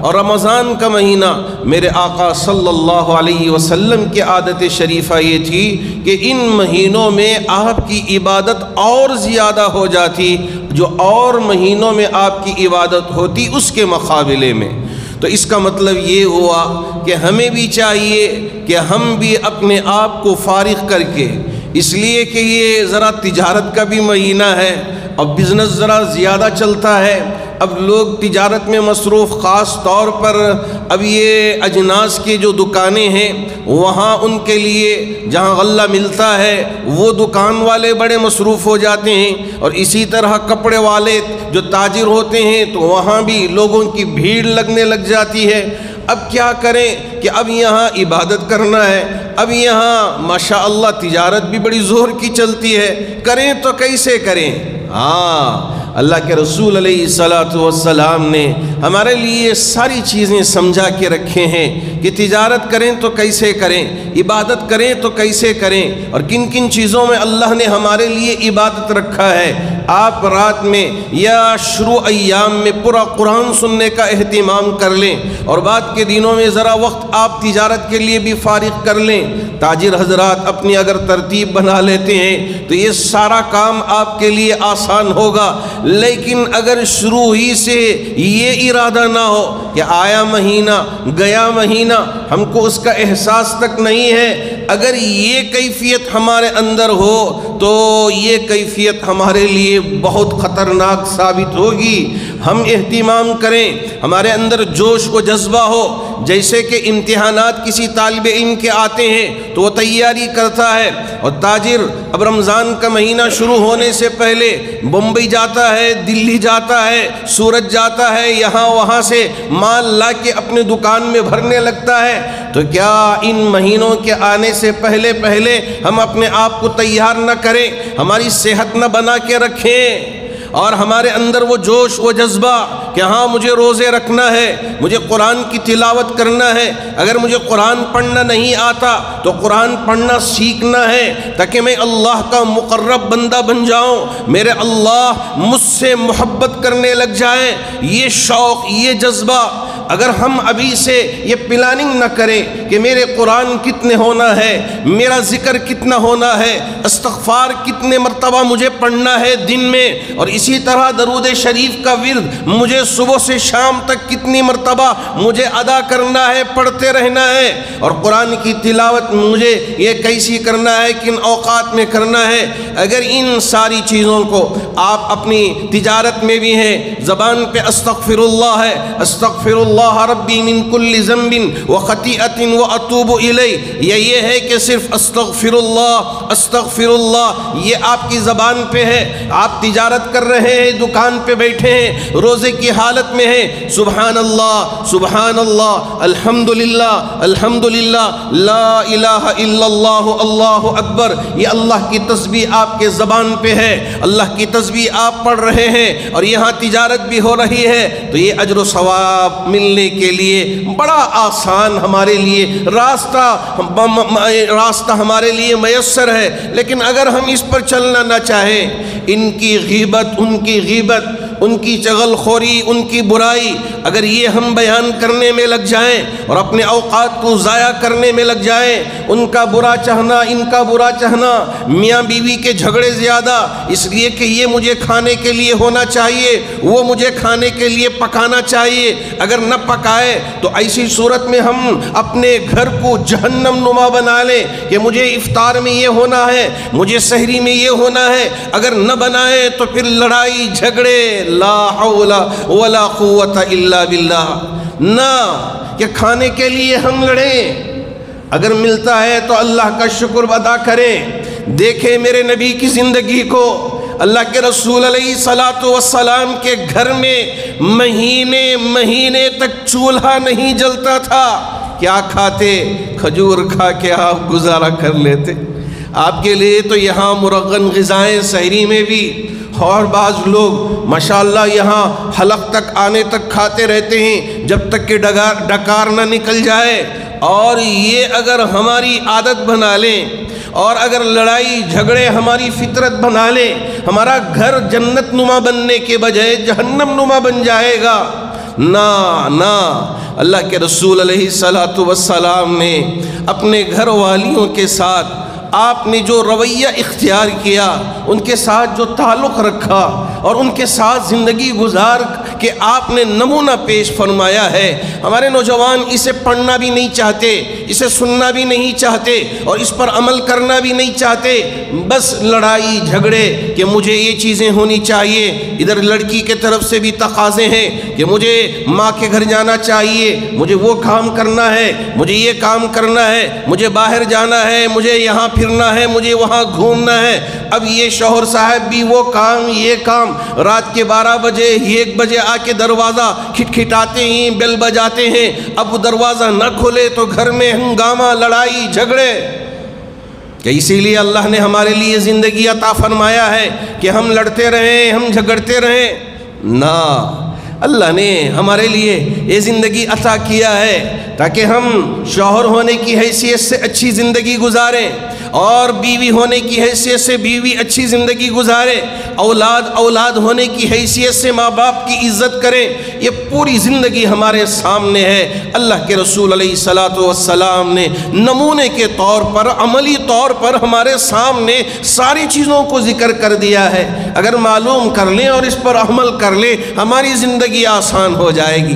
اور رمضان کا مہینہ میرے آقا صلی اللہ علیہ وسلم کی عادت شریفہ یہ تھی کہ ان مہینوں میں آپ کی عبادت اور زیادہ ہو جاتی جو اور مہینوں میں آپ کی عبادت ہوتی اس کے مقابلے میں۔ تو اس کا مطلب یہ ہوا کہ ہمیں بھی چاہیے کہ ہم بھی اپنے آپ کو فارغ کر کے، اس لیے کہ یہ ذرا تجارت کا بھی مہینہ ہے اور بزنس ذرا زیادہ چلتا ہے، اب لوگ تجارت میں مصروف، خاص طور پر اب یہ اجناس کے جو دکانیں ہیں وہاں ان کے لیے جہاں غلہ ملتا ہے وہ دکان والے بڑے مصروف ہو جاتے ہیں، اور اسی طرح کپڑے والے جو تاجر ہوتے ہیں تو وہاں بھی لوگوں کی بھیڑ لگنے لگ جاتی ہے۔ اب کیا کریں کہ اب یہاں عبادت کرنا ہے، اب یہاں ماشاءاللہ تجارت بھی بڑی زور کی چلتی ہے، کریں تو کیسے کریں؟ اللہ کے رسول علیہ السلام نے ہمارے لیے ساری چیزیں سمجھا کے رکھے ہیں کہ تجارت کریں تو کیسے کریں، عبادت کریں تو کیسے کریں، اور کن کن چیزوں میں اللہ نے ہمارے لیے عبادت رکھا ہے۔ آپ رات میں یا شروع ایام میں پورا قرآن سننے کا اہتمام کر لیں، اور بعد کے دنوں میں ذرا وقت آپ تجارت کے لیے بھی فارغ کر لیں۔ تاجر حضرات اپنی اگر ترتیب بنا لیتے ہیں تو یہ سارا کام آپ کے لیے آسان ہوگا، لیکن اگر شروع ہی سے یہ ارادہ نہ ہو کہ آیا مہینہ گیا مہینہ ہم کو اس کا احساس تک نہیں ہے، اگر یہ کیفیت ہمارے اندر ہو تو یہ کیفیت ہمارے لیے بہت خطرناک ثابت ہوگی۔ ہم اہتمام کریں، ہمارے اندر جوش و جذبہ ہو، جیسے کہ امتحانات کسی طالب علم کے آتے ہیں تو وہ تیاری کرتا ہے، اور تاجر اب رمضان کا مہینہ شروع ہونے سے پہلے بمبئی جاتا ہے، دلی جاتا ہے، سورت جاتا ہے، یہاں وہاں سے مال لا کے اپنے دکان میں بھرنے لگتا ہے۔ تو کیا ان مہینوں کے آنے سے پہلے ہم اپنے آپ کو تیار نہ کریں، ہماری صحت نہ بنا کے رکھیں، اور ہمارے اندر وہ جوش و جذبہ کہ ہاں مجھے روزے رکھنا ہے، مجھے قرآن کی تلاوت کرنا ہے، اگر مجھے قرآن پڑھنا نہیں آتا تو قرآن پڑھنا سیکھنا ہے تاکہ میں اللہ کا مقرب بندہ بن جاؤں، میرے اللہ مجھ سے محبت کرنے لگ جائیں۔ یہ شوق، یہ جذبہ اگر ہم ابھی سے یہ پلاننگ نہ کریں کہ میرے قرآن کتنے ہونا ہے، میرا ذکر کتنا ہونا ہے، استغفار کتنے مرتبہ مجھے پڑھنا ہے دن میں، اور اسی طرح درود شریف کا ورد مجھے صبح سے شام تک کتنی مرتبہ مجھے ادا کرنا ہے، پڑھتے رہنا ہے، اور قرآن کی تلاوت مجھے یہ کیسی کرنا ہے، کن اوقات میں کرنا ہے۔ اگر ان ساری چیزوں کو آپ اپنی تجارت میں بھی ہیں، زبان پہ استغفر اللہ ہے، استغفر اللہ ربی من کل ذنب وخطیئۃ واتوب الیہ، یہ ہے کہ صرف استغفر اللہ یہ آپ کی زبان پہ ہے، آپ تجارت کر رہے ہیں، دکان پہ بیٹھے ہیں، روزے کی حالت میں ہیں، سبحان اللہ الحمدللہ لا الہ الا اللہ اللہ اکبر، یہ اللہ کی تسبیح آپ کے زبان پہ ہے، اللہ کی تسبیح آپ پڑھ رہے ہیں، اور یہاں تجارت بھی ہو رہی ہے، تو یہ اجر و ثواب ملنے کے لیے بڑا آسان ہمارے لیے راستہ ہمارے لیے میسر ہے۔ لیکن اگر ہم اس پر چلنا نہ چاہیں، ان کی غیبت، ان کی چغل خوری، ان کی برائی اگر یہ ہم بیان کرنے میں لگ جائیں اور اپنے اوقات کو ضائع کرنے میں لگ جائیں، ان کا برا چاہنا، ان کا برا چاہنا، میاں بیوی کے جھگڑے زیادہ اس لیے کہ یہ مجھے کھانے کے لیے ہونا چاہیے، وہ مجھے کھانے کے لیے پکانا چاہیے، اگر نہ پکائے تو ایسی صورت میں ہم اپنے گھر کو جہنم نما بنا لیں کہ مجھے افطار میں یہ ہونا ہے، مجھے سحری میں یہ ہونا ہے، اگر نہ بنائے تو پھر لڑائی جھگڑے، لا حول ولا قوت الا باللہ، نہ کہ کھانے کے لیے ہم لڑیں، اگر ملتا ہے تو اللہ کا شکر ادا کریں۔ دیکھیں میرے نبی کی زندگی کو، اللہ کے رسول علیہ السلام کے گھر میں مہینے تک چولہا نہیں جلتا تھا، کیا کھاتے؟ کھجور کھا کے آپ گزارا کر لیتے۔ آپ کے لیے تو یہاں مرغن غذائیں سحری میں بھی، اور بعض لوگ ماشاءاللہ یہاں حلق تک آنے تک کھاتے رہتے ہیں جب تک کہ ڈکار نہ نکل جائے، اور یہ اگر ہماری عادت بنا لیں اور اگر لڑائی جھگڑے ہماری فطرت بنا لیں، ہمارا گھر جنت نما بننے کے بجائے جہنم نما بن جائے گا۔ نہ اللہ کے رسول علیہ الصلاۃ والسلام نے اپنے گھر والیوں کے ساتھ آپ نے جو رویہ اختیار کیا، ان کے ساتھ جو تعلق رکھا اور ان کے ساتھ زندگی گزار کے آپ نے نمونہ پیش فرمایا ہے، ہمارے نوجوان اسے پڑھنا بھی نہیں چاہتے، اسے سننا بھی نہیں چاہتے اور اس پر عمل کرنا بھی نہیں چاہتے، بس لڑائی جھگڑے کہ مجھے یہ چیزیں ہونی چاہیے، ادھر لڑکی کے طرف سے بھی تقاضے ہیں کہ مجھے ماں کے گھر جانا چاہیے، مجھے وہ کام کرنا ہے، مجھے یہ کام کرنا ہے، مجھے باہر جانا ہے، مجھے یہاں پھرنا ہے، مجھے وہاں گھومنا ہے۔ اب یہ شوہر صاحب بھی وہ کام یہ کام، رات کے 12 بجے 1 بجے آ کے دروازہ کھٹکھٹاتے ہیں، بیل بجاتے ہیں، اب وہ دروازہ نہ کھولے تو گھر میں ہنگامہ، لڑائی جھگڑے۔ کہ اسی لیے اللہ نے ہمارے لیے زندگی عطا فرمایا ہے کہ ہم لڑتے رہیں، ہم جھگڑتے رہیں؟ نہ، اللہ نے ہمارے لیے یہ زندگی عطا کیا ہے تاکہ ہم شوہر ہونے کی حیثیت سے اچھی زندگی گزاریں اور بیوی ہونے کی حیثیت سے بیوی اچھی زندگی گزارے، اولاد ہونے کی حیثیت سے ماں باپ کی عزت کریں۔ یہ پوری زندگی ہمارے سامنے ہے۔ اللہ کے رسول علیہ الصلاۃ والسلام نے نمونے کے طور پر، عملی طور پر ہمارے سامنے ساری چیزوں کو ذکر کر دیا ہے۔ اگر معلوم کر لیں اور اس پر عمل کر لیں، ہماری زندگی آسان ہو جائے گی۔